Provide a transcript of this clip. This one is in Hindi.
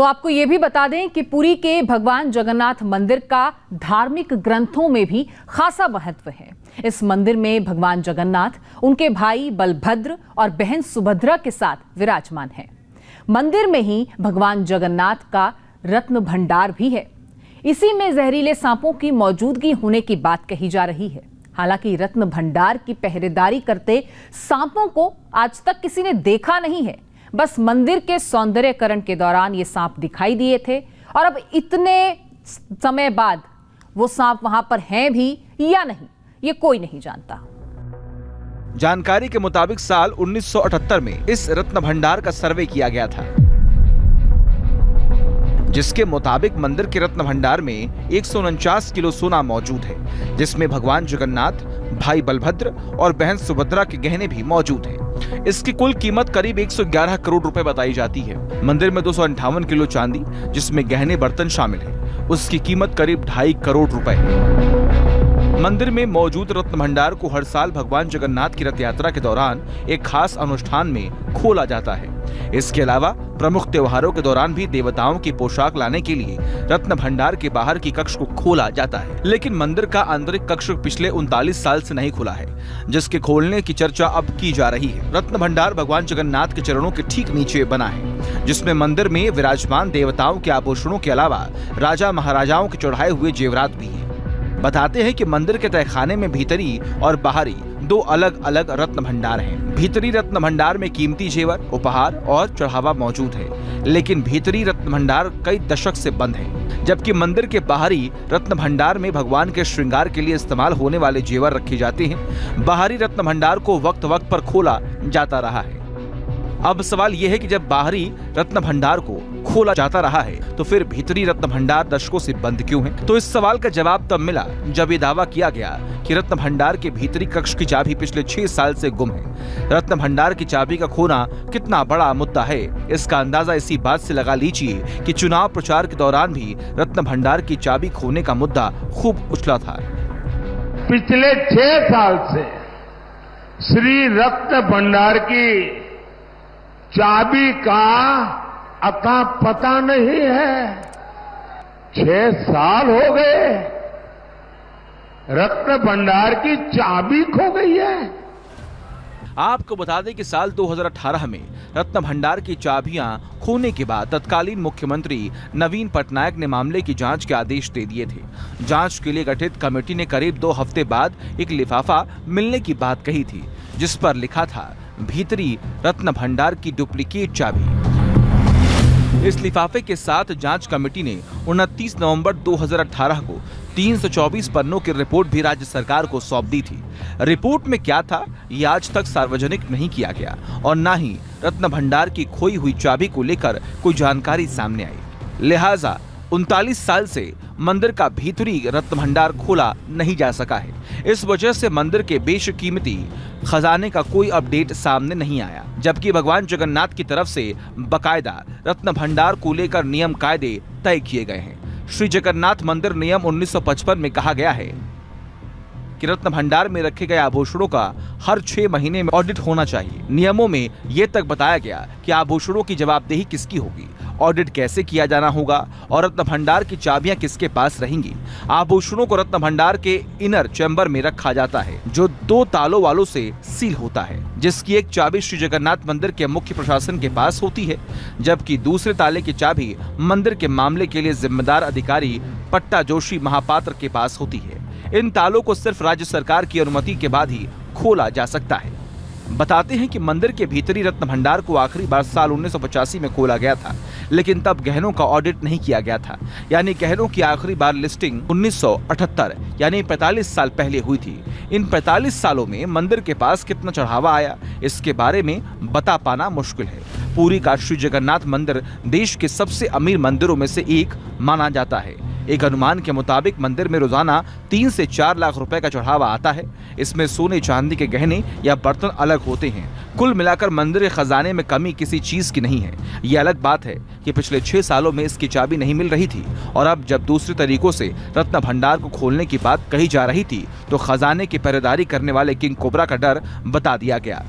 तो आपको ये भी बता दें कि पुरी के भगवान जगन्नाथ मंदिर का धार्मिक ग्रंथों में भी खासा महत्व है। इस मंदिर में भगवान जगन्नाथ उनके भाई बलभद्र और बहन सुभद्रा के साथ विराजमान हैं। मंदिर में ही भगवान जगन्नाथ का रत्न भंडार भी है। इसी में जहरीले सांपों की मौजूदगी होने की बात कही जा रही है। हालांकि रत्न भंडार की पहरेदारी करते सांपों को आज तक किसी ने देखा नहीं है। बस मंदिर के सौंदर्यकरण के दौरान ये सांप दिखाई दिए थे और अब इतने समय बाद वो सांप वहां पर हैं भी या नहीं, ये कोई नहीं जानता। जानकारी के मुताबिक साल 1978 में इस रत्न भंडार का सर्वे किया गया था, जिसके मुताबिक मंदिर के रत्न भंडार में 149 किलो सोना मौजूद है, जिसमें भगवान जगन्नाथ, भाई बलभद्र और बहन सुभद्रा के गहने भी मौजूद हैं। इसकी कुल कीमत करीब 111 करोड़ रुपए बताई जाती है। मंदिर में 258 किलो चांदी, जिसमें गहने बर्तन शामिल है, उसकी कीमत करीब 2.5 करोड़ रुपए है। मंदिर में मौजूद रत्न भंडार को हर साल भगवान जगन्नाथ की रथ यात्रा के दौरान एक खास अनुष्ठान में खोला जाता है। इसके अलावा प्रमुख त्योहारों के दौरान भी देवताओं की पोशाक लाने के लिए रत्न भंडार के बाहर की कक्ष को खोला जाता है। लेकिन मंदिर का आंतरिक कक्ष पिछले 39 साल से नहीं खुला है, जिसके खोलने की चर्चा अब की जा रही है। रत्न भंडार भगवान जगन्नाथ के चरणों के ठीक नीचे बना है, जिसमें मंदिर में विराजमान देवताओं के आभूषणों के अलावा राजा महाराजाओं के चढ़ाए हुए जेवरात भी है। बताते हैं कि मंदिर के तहखाने में भीतरी और बाहरी दो अलग अलग रत्न भंडार हैं। भीतरी रत्न भंडार में कीमती जेवर, उपहार और चढ़ावा मौजूद है, लेकिन भीतरी रत्न भंडार कई दशक से बंद है, जबकि मंदिर के बाहरी रत्न भंडार में भगवान के श्रृंगार के लिए इस्तेमाल होने वाले जेवर रखे जाते हैं। बाहरी रत्न भंडार को वक्त वक्त पर खोला जाता रहा है। अब सवाल यह है कि जब बाहरी रत्न भंडार को खोला जाता रहा है तो फिर भीतरी रत्न भंडार दशकों से बंद क्यों है? तो इस सवाल का जवाब तब मिला जब ये दावा किया गया कि रत्न भंडार के भीतरी कक्ष की चाबी पिछले 6 साल से गुम है। रत्न भंडार की चाबी का खोना कितना बड़ा मुद्दा है, इसका अंदाजा इसी बात से लगा लीजिए कि चुनाव प्रचार के दौरान भी रत्न भंडार की चाबी खोने का मुद्दा खूब उछला था। पिछले 6 साल से श्री रत्न भंडार की चाबी का अता पता नहीं है। 6 साल हो गए, रत्न भंडार की चाबी खो गई है। आपको बता दें कि साल 2018 में रत्न भंडार की चाबियां खोने के बाद तत्कालीन मुख्यमंत्री नवीन पटनायक ने मामले की जांच के आदेश दे दिए थे। जांच के लिए गठित कमेटी ने करीब 2 हफ्ते बाद एक लिफाफा मिलने की बात कही थी, जिस पर लिखा था भीतरी रत्न भंडार की डुप्लीकेट चाबी। इस लिफाफे के साथ जांच कमेटी ने 29 नवंबर 2018 को 324 पन्नों की रिपोर्ट भी राज्य सरकार को सौंप दी थी। रिपोर्ट में क्या था ये आज तक सार्वजनिक नहीं किया गया और न ही रत्न भंडार की खोई हुई चाबी को लेकर कोई जानकारी सामने आई। लिहाजा 39 साल से मंदिर का भीतरी रत्न भंडार खोला नहीं जा सका है। इस वजह से मंदिर के बेशकीमती खजाने का कोई अपडेट सामने नहीं आया, जबकि भगवान जगन्नाथ की तरफ से बकायदा रत्न भंडार को लेकर नियम कायदे तय किए गए हैं। श्री जगन्नाथ मंदिर नियम 1955 में कहा गया है कि रत्न भंडार में रखे गए आभूषणों का हर 6 महीने में ऑडिट होना चाहिए। नियमों में यह तक बताया गया कि आभूषणों की जवाबदेही किसकी होगी, ऑडिट कैसे किया जाना होगा और रत्न भंडार की चाबियां किसके पास रहेंगी। आभूषणों को रत्न भंडार के इनर चैम्बर में रखा जाता है, जो 2 तालों वालों से सील होता है, जिसकी एक चाबी श्री जगन्नाथ मंदिर के मुख्य प्रशासन के पास होती है, जबकि दूसरे ताले की चाबी मंदिर के मामले के लिए जिम्मेदार अधिकारी पट्टा जोशी महापात्र के पास होती है। इन तालों को सिर्फ राज्य सरकार की अनुमति के बाद ही खोला जा सकता है। बताते हैं कि मंदिर के भीतरी रत्न भंडार को आखिरी बार साल 1985 में खोला गया था, लेकिन तब गहनों का ऑडिट नहीं किया गया था। यानी गहनों की आखिरी बार लिस्टिंग 1978 यानी 45 साल पहले हुई थी। इन 45 सालों में मंदिर के पास कितना चढ़ावा आया, इसके बारे में बता पाना मुश्किल है। पुरी का श्री जगन्नाथ मंदिर देश के सबसे अमीर मंदिरों में से एक माना जाता है। एक अनुमान के मुताबिक मंदिर में रोजाना 3 से 4 लाख रुपए का चढ़ावा आता है। इसमें सोने चांदी के गहने या बर्तन अलग होते हैं। कुल मिलाकर मंदिर के खजाने में कमी किसी चीज की नहीं है। ये अलग बात है कि पिछले 6 सालों में इसकी चाबी नहीं मिल रही थी और अब जब दूसरे तरीकों से रत्न भंडार को खोलने की बात कही जा रही थी तो खजाने की पहरेदारी करने वाले किंग कोबरा का डर बता दिया गया।